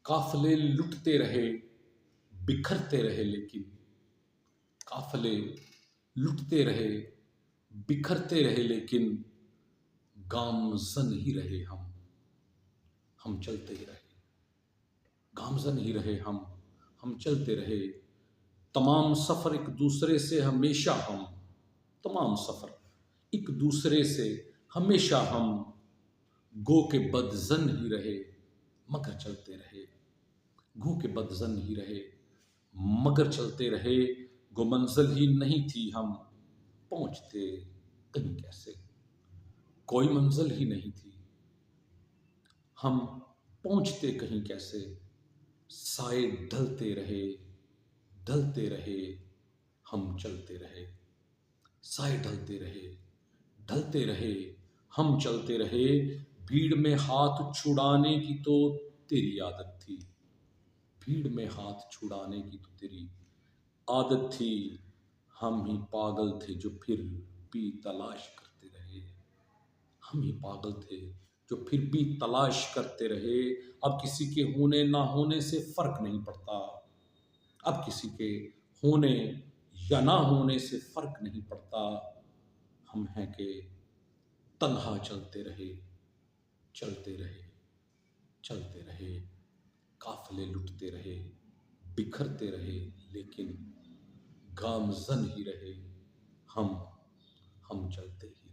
قافلے لٹتے رہے بکھرتے رہے لیکن قافلے لٹتے رہے بکھرتے رہے لیکن گامزن ہی رہے ہم چلتے ہی رہے گامزن ہی رہے ہم چلتے رہے تمام سفر ایک دوسرے سے ہمیشہ تمام سفر ایک دوسرے سے ہمیشہ گو کے بدظن ہی رہے مگر چلتے رہے گو کے بدظن ہی رہے مگر چلتے رہے گو منزل ہی نہیں تھی ہم پہنچتے کہیں کیسے کوئی منزل ہی نہیں تھی ہم پہنچتے کہیں کیسے سائے ڈھلتے رہے ہم چلتے رہے سائے ڈھلتے رہے ہم چلتے رہے بھیڑ میں ہاتھ چھڑانے کی تو تیری عادت تھی بھیڑ میں ہاتھ چھڑانے کی تو تیری عادت تھی ہم ہی پاگل تھے جو پھر بھی تلاش کرتے رہے ہم ہی پاگل تھے جو پھر بھی تلاش کرتے رہے اب کسی کے ہونے نہ ہونے سے فرق نہیں پڑتا اب کسی کے ہونے یا نہ ہونے سے فرق نہیں پڑتا ہم ہیں کہ تنہا چلتے رہے قافلے لٹتے رہے بکھرتے رہے لیکن گامزن ہی رہے ہم چلتے ہی